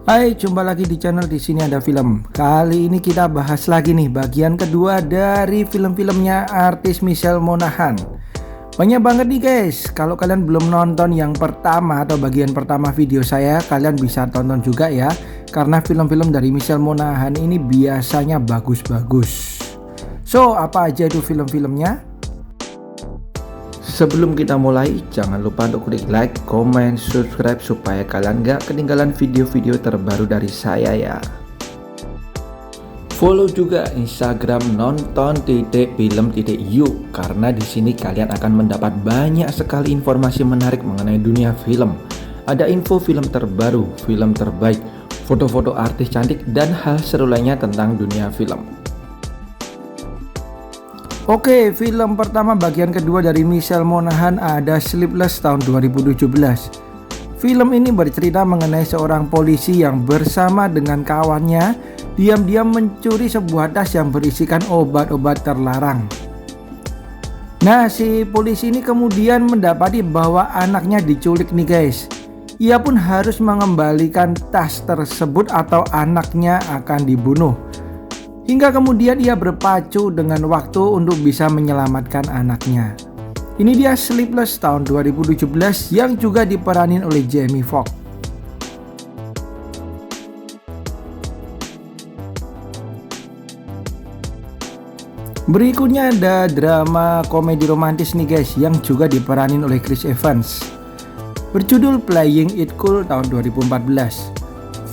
Hai, jumpa lagi di channel Di Sini Ada Film. Kali ini kita bahas lagi nih bagian kedua dari film-filmnya artis Michelle Monaghan. Banyak banget nih guys. Kalau kalian belum nonton yang pertama atau bagian pertama video saya, kalian bisa tonton juga ya. Karena film-film dari Michelle Monaghan ini biasanya bagus-bagus. So, apa aja itu film-filmnya? Sebelum kita mulai, jangan lupa untuk klik like, comment, subscribe supaya kalian gak ketinggalan video-video terbaru dari saya ya. Follow juga Instagram nonton.film.yuk karena di sini kalian akan mendapat banyak sekali informasi menarik mengenai dunia film. Ada info film terbaru, film terbaik, foto-foto artis cantik dan hal seru lainnya tentang dunia film. Oke, film pertama bagian kedua dari Michelle Monaghan ada Sleepless tahun 2017. Film ini bercerita mengenai seorang polisi yang bersama dengan kawannya diam-diam mencuri sebuah tas yang berisikan obat-obat terlarang. Nah, si polisi ini kemudian mendapati bahwa anaknya diculik nih guys. Ia pun harus mengembalikan tas tersebut atau anaknya akan dibunuh. Hingga kemudian ia berpacu dengan waktu untuk bisa menyelamatkan anaknya. Ini dia Sleepless tahun 2017 yang juga diperanin oleh Jamie Foxx. Berikutnya ada drama komedi romantis nih guys yang juga diperanin oleh Chris Evans. Berjudul Playing It Cool tahun 2014.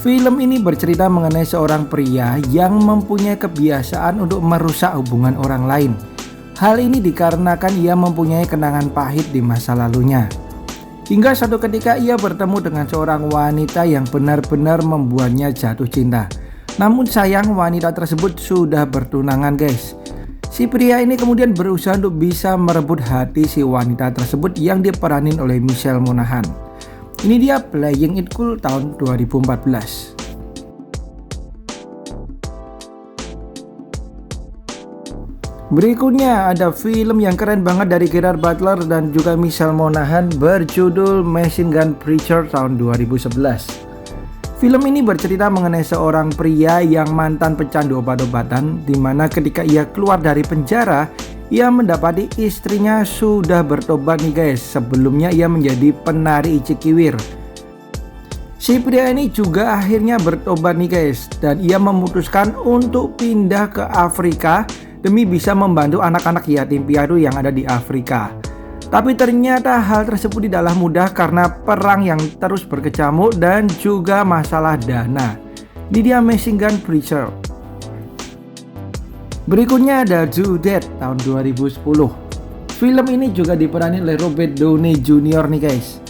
Film ini bercerita mengenai seorang pria yang mempunyai kebiasaan untuk merusak hubungan orang lain. Hal ini dikarenakan ia mempunyai kenangan pahit di masa lalunya. Hingga suatu ketika ia bertemu dengan seorang wanita yang benar-benar membuatnya jatuh cinta. Namun sayang wanita tersebut sudah bertunangan guys. Si pria ini kemudian berusaha untuk bisa merebut hati si wanita tersebut yang diperanin oleh Michelle Monaghan. Ini dia Playing It Cool tahun 2014. Berikutnya ada film yang keren banget dari Gerard Butler dan juga Michelle Monaghan berjudul Machine Gun Preacher tahun 2011. Film ini bercerita mengenai seorang pria yang mantan pecandu obat-obatan, dimana ketika ia keluar dari penjara, ia mendapati istrinya sudah bertobat nih guys. Sebelumnya ia menjadi penari cikiwir. Si pria ini juga akhirnya bertobat nih guys, dan ia memutuskan untuk pindah ke Afrika demi bisa membantu anak-anak yatim piatu yang ada di Afrika. Tapi ternyata hal tersebut tidaklah mudah karena perang yang terus berkecamuk dan juga masalah dana. Ini dia Machine Gun Preacher. Berikutnya ada Do That tahun 2010. Film ini juga diperanin oleh Robert Downey Jr. nih guys.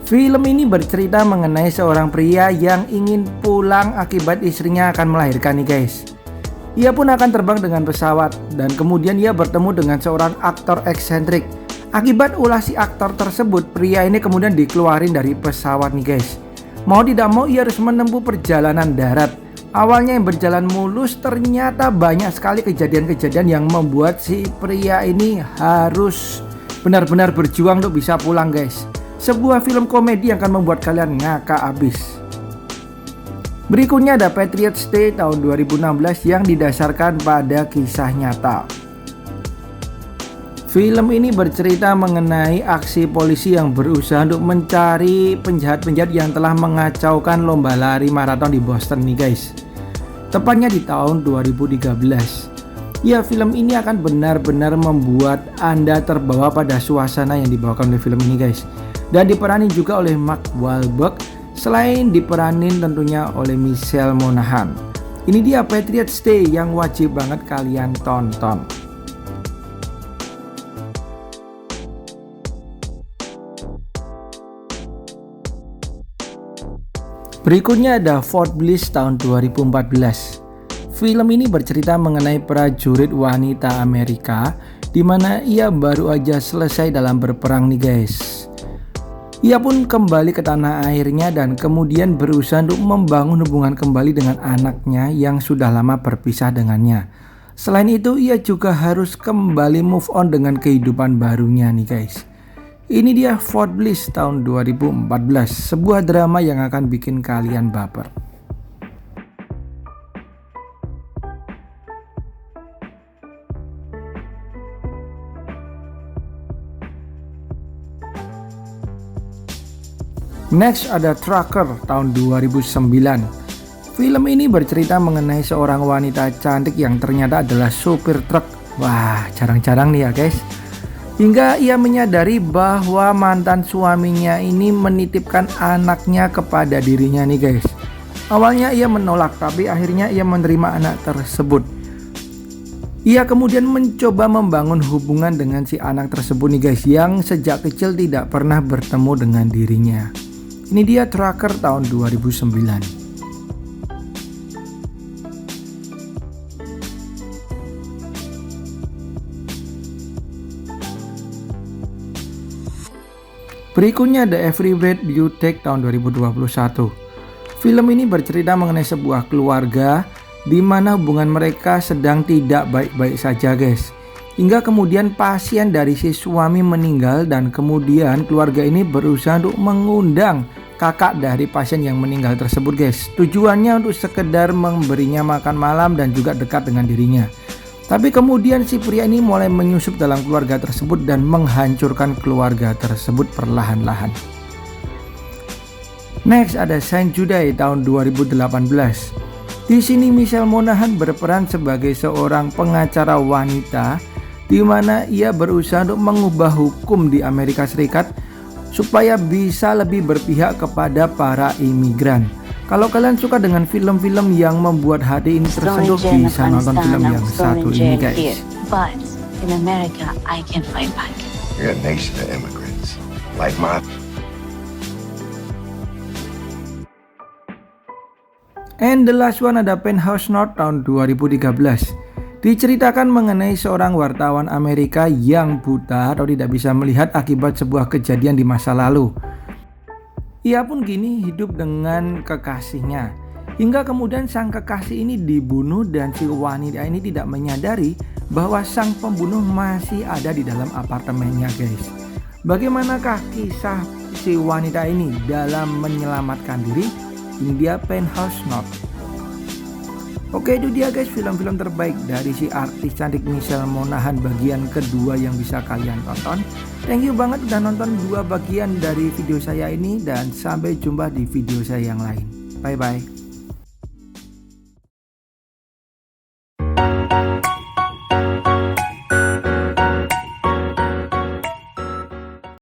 Film ini bercerita mengenai seorang pria yang ingin pulang akibat istrinya akan melahirkan nih guys. Ia pun akan terbang dengan pesawat dan kemudian ia bertemu dengan seorang aktor eksentrik. Akibat ulah si aktor tersebut, pria ini kemudian dikeluarin dari pesawat nih guys. Mau tidak mau ia harus menempuh perjalanan darat. Awalnya yang berjalan mulus, ternyata banyak sekali kejadian-kejadian yang membuat si pria ini harus benar-benar berjuang untuk bisa pulang guys. Sebuah film komedi yang akan membuat kalian ngakak abis. Berikutnya ada Patriots Day tahun 2016 yang didasarkan pada kisah nyata. Film ini bercerita mengenai aksi polisi yang berusaha untuk mencari penjahat-penjahat yang telah mengacaukan lomba lari maraton di Boston nih guys. Tepatnya di tahun 2013. Ya, film ini akan benar-benar membuat Anda terbawa pada suasana yang dibawakan oleh film ini guys. Dan diperanin juga oleh Mark Wahlberg, selain diperanin tentunya oleh Michelle Monaghan. Ini dia Patriots Day yang wajib banget kalian tonton. Berikutnya ada Fort Bliss tahun 2014. Film ini bercerita mengenai prajurit wanita Amerika di mana ia baru aja selesai dalam berperang nih guys. Ia pun kembali ke tanah airnya dan kemudian berusaha untuk membangun hubungan kembali dengan anaknya yang sudah lama berpisah dengannya. Selain itu ia juga harus kembali move on dengan kehidupan barunya nih guys. Ini dia Fort Bliss tahun 2014, sebuah drama yang akan bikin kalian baper. Next ada Trucker tahun 2009. Film ini bercerita mengenai seorang wanita cantik yang ternyata adalah supir truk. Wah, jarang-jarang nih ya guys. Hingga ia menyadari bahwa mantan suaminya ini menitipkan anaknya kepada dirinya nih guys. Awalnya ia menolak, tapi akhirnya ia menerima anak tersebut. Ia kemudian mencoba membangun hubungan dengan si anak tersebut nih guys, yang sejak kecil tidak pernah bertemu dengan dirinya. Ini dia Trucker tahun 2009. Berikutnya ada Every Breath You Take tahun 2021. Film ini bercerita mengenai sebuah keluarga di mana hubungan mereka sedang tidak baik-baik saja guys. Hingga kemudian pasien dari si suami meninggal dan kemudian keluarga ini berusaha untuk mengundang kakak dari pasien yang meninggal tersebut guys. Tujuannya untuk sekedar memberinya makan malam dan juga dekat dengan dirinya. Tapi kemudian si pria ini mulai menyusup dalam keluarga tersebut dan menghancurkan keluarga tersebut perlahan-lahan. Next ada Saint Jude tahun 2018. Di sini Michelle Monaghan berperan sebagai seorang pengacara wanita di mana ia berusaha untuk mengubah hukum di Amerika Serikat supaya bisa lebih berpihak kepada para imigran. Kalau kalian suka dengan film-film yang membuat hati ini tersentuh, bisa nonton film yang satu ini guys. But in America, I can fight back. You're a nation of immigrants, like mine. And the last one ada Penthouse North tahun 2013. Diceritakan mengenai seorang wartawan Amerika yang buta atau tidak bisa melihat akibat sebuah kejadian di masa lalu. Ia pun kini hidup dengan kekasihnya. Hingga kemudian sang kekasih ini dibunuh dan si wanita ini tidak menyadari bahwa sang pembunuh masih ada di dalam apartemennya guys. Bagaimanakah kisah si wanita ini dalam menyelamatkan diri? Ini dia Penthouse North. Oke, itu dia guys film-film terbaik dari si artis cantik Michelle Monaghan bagian kedua yang bisa kalian tonton. Thank you banget udah nonton 2 bagian dari video saya ini dan sampai jumpa di video saya yang lain. Bye bye.